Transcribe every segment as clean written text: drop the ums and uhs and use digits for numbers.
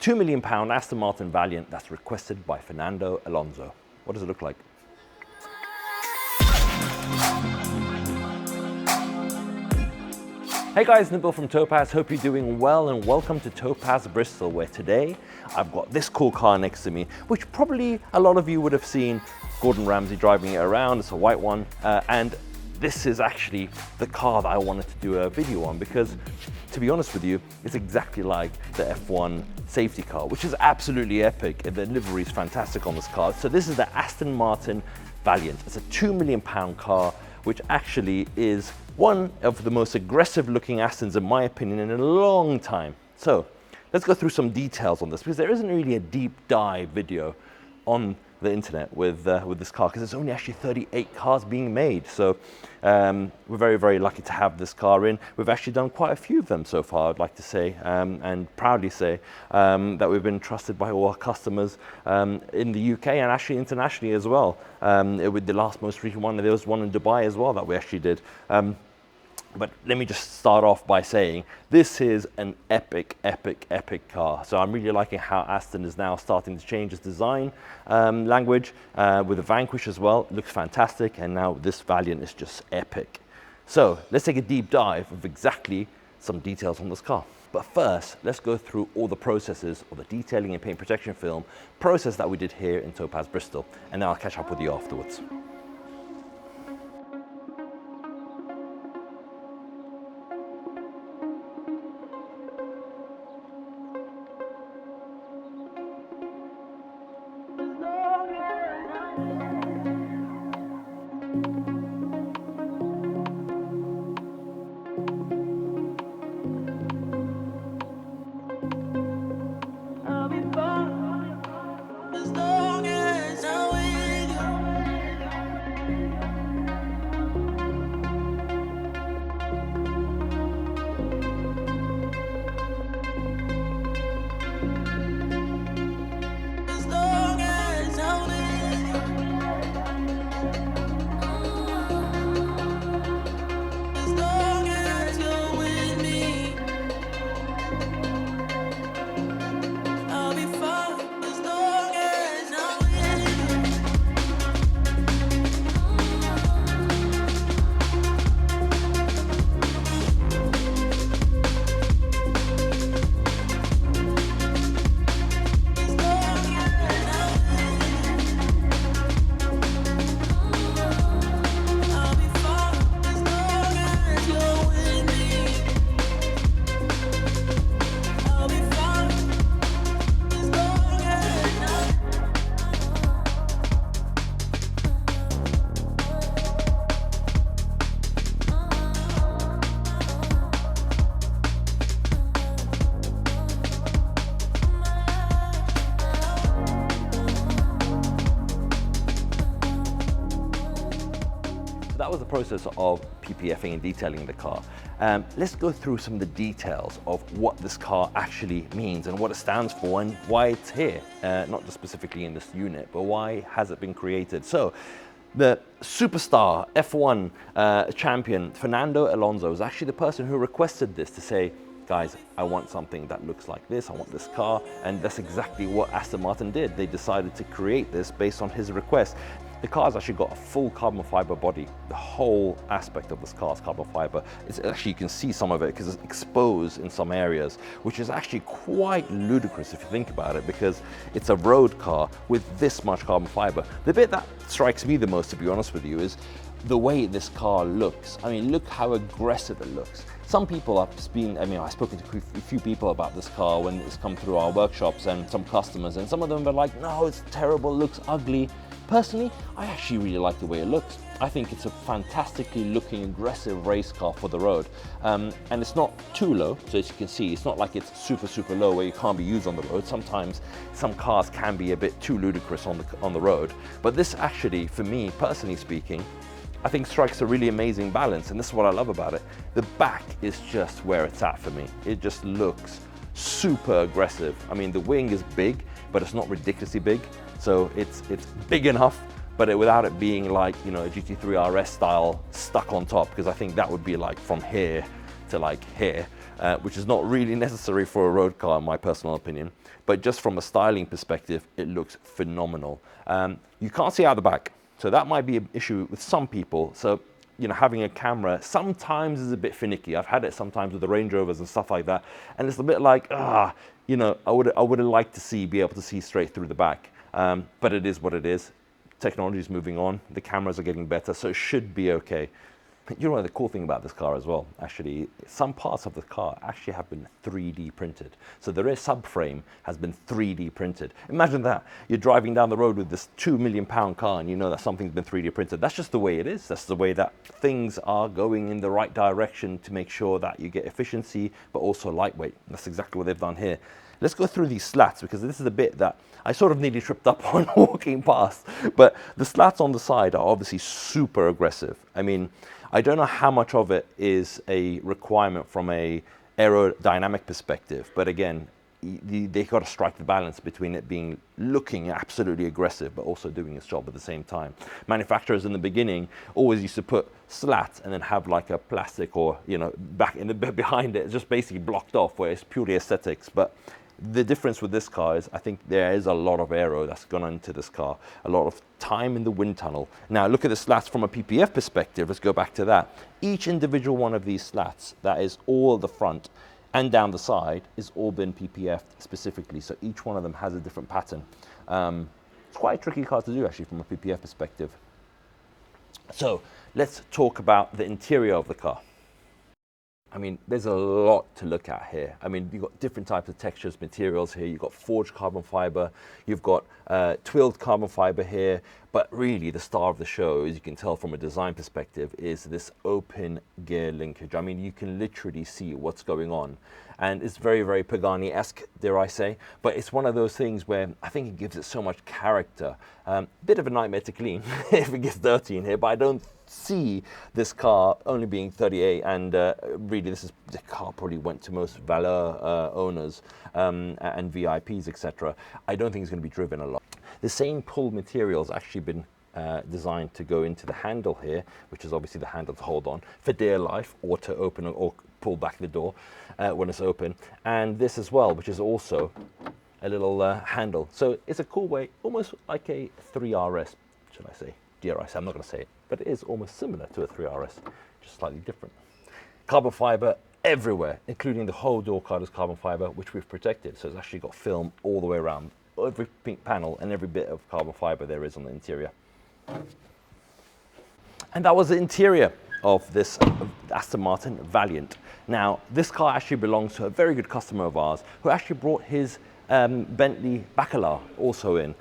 £2 million Aston Martin Valiant that's requested by Fernando Alonso. What does it look like? Hey guys, Nibble from Topaz. Hope you're doing well and welcome to Topaz Bristol, where today I've got this cool car next to me, which probably a lot of you would have seen Gordon Ramsay driving it around. It's a white one, and this is actually the car that I wanted to do a video on because, to be honest with you, it's exactly like the F1 safety car, which is absolutely epic, and the livery is fantastic on this car. So this is the Aston Martin Valiant. It's a £2 million car, which actually is one of the most aggressive looking Astons, in my opinion, in a long time. So let's go through some details on this, because there isn't really a deep dive video on the internet with this car, because there's only actually 38 cars being made. So we're very, very lucky to have this car in. We've actually done quite a few of them so far, I'd like to say, and proudly say that we've been trusted by all our customers in the UK and actually internationally as well. With the most recent one, there was one in Dubai as well that we actually did. But let me just start off by saying this is an epic, epic, epic car. So I'm really liking how Aston is now starting to change its design language with the Vanquish as well. It looks fantastic, and now this Valiant is just epic. So let's take a deep dive of exactly some details on this car. But first, let's go through all the processes of the detailing and paint protection film process that we did here in Topaz Bristol, and then I'll catch up with you afterwards. That was the process of PPFing and detailing the car. Let's go through some of the details of what this car actually means and what it stands for and why it's here, not just specifically in this unit, but why has it been created. So the superstar F1 champion Fernando Alonso is actually the person who requested this to say, guys, I want something that looks like this, I want this car, and that's exactly what Aston Martin did. They decided to create this based on his request. The car's actually got a full carbon fiber body. The whole aspect of this car is carbon fiber. It's actually, you can see some of it because it's exposed in some areas, which is actually quite ludicrous if you think about it, because it's a road car with this much carbon fiber. The bit that strikes me the most, to be honest with you, is the way this car looks. I mean, look how aggressive it looks. Some people have been, I've spoken to a few people about this car when it's come through our workshops and some customers, and some of them are like, no, it's terrible, looks ugly. Personally, I actually really like the way it looks. I think it's a fantastically looking, aggressive race car for the road. And it's not too low, so as you can see, it's not like it's super, super low where you can't be used on the road. Sometimes some cars can be a bit too ludicrous on the road. But this actually, for me, personally speaking, I think strikes a really amazing balance, and this is what I love about it. The back is just where it's at for me. It just looks super aggressive. I mean, the wing is big, but it's not ridiculously big. So it's big enough, but without it being like, you know, a GT3 RS style stuck on top, because I think that would be like from here to like here. which is not really necessary for a road car in my personal opinion. But just from a styling perspective, it looks phenomenal. You can't see out the back, so that might be an issue with some people. So, you know, having a camera sometimes is a bit finicky. I've had it sometimes with the Range Rovers and stuff like that, and it's a bit like, you know, I would have liked to be able to see straight through the back. But it is what it is. Technology is moving on. The cameras are getting better, so it should be okay. You know, the cool thing about this car as well, actually, some parts of the car actually have been 3D printed. So the rear subframe has been 3D printed. Imagine that. You're driving down the road with this £2 million car and you know that something's been 3D printed. That's just the way it is. That's the way that things are going in the right direction to make sure that you get efficiency, but also lightweight. That's exactly what they've done here. Let's go through these slats, because this is a bit that I sort of nearly tripped up on walking past. But the slats on the side are obviously super aggressive. I mean, I don't know how much of it is a requirement from a aerodynamic perspective, but again, they've got to strike the balance between it looking absolutely aggressive, but also doing its job at the same time. Manufacturers in the beginning always used to put slats and then have like a plastic or, you know, behind it, just basically blocked off, where it's purely aesthetics. But the difference with this car is I think there is a lot of aero that's gone into this car, a lot of time in the wind tunnel. Now look at the slats from a PPF perspective. Let's go back to that. Each individual one of these slats, that is all the front and down the side, is all been PPFed specifically. So each one of them has a different pattern. It's quite a tricky car to do actually from a PPF perspective. So let's talk about the interior of the car. I mean, there's a lot to look at here. I mean, you've got different types of textures, materials here. You've got forged carbon fiber. You've got twilled carbon fiber here. But really, the star of the show, as you can tell from a design perspective, is this open gear linkage. I mean, you can literally see what's going on. And it's very, very Pagani-esque, dare I say. But it's one of those things where I think it gives it so much character. Bit of a nightmare to clean if it gets dirty in here, but I don't see this car only being 38, and really the car probably went to most Valeur owners and VIPs, etc. I don't think it's going to be driven a lot. The same pull materials actually been designed to go into the handle here, which is obviously the handle to hold on for dear life, or to open or pull back the door when it's open, and this as well, which is also a little handle. So it's a cool way, almost like a 3RS, should I say? Dare I say? I'm not going to say it, but it is almost similar to a 3RS, just slightly different. Carbon fiber everywhere, including the whole door card is carbon fiber, which we've protected. So it's actually got film all the way around, every pink panel and every bit of carbon fiber there is on the interior. And that was the interior of this Aston Martin Valiant. Now, this car actually belongs to a very good customer of ours who actually brought his Bentley Bacala also in,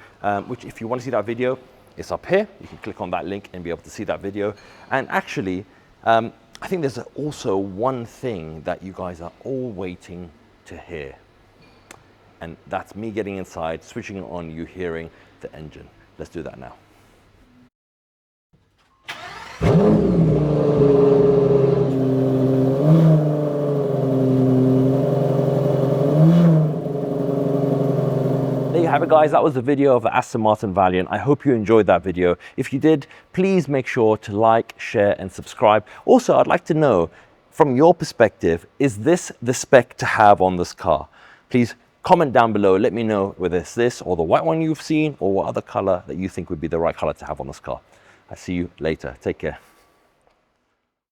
which if you want to see that video, it's up here. You can click on that link and be able to see that video. And actually, I think there's also one thing that you guys are all waiting to hear. And that's me getting inside, switching it on, you hearing the engine. Let's do that now. There you have it, guys. That was the video of the Aston Martin Valiant. I hope you enjoyed that video. If you did, please make sure to like, share and subscribe. Also, I'd like to know from your perspective, is this the spec to have on this car? Please comment down below. Let me know whether it's this or the white one you've seen, or what other color that you think would be the right color to have on this car. I'll see you later. Take care.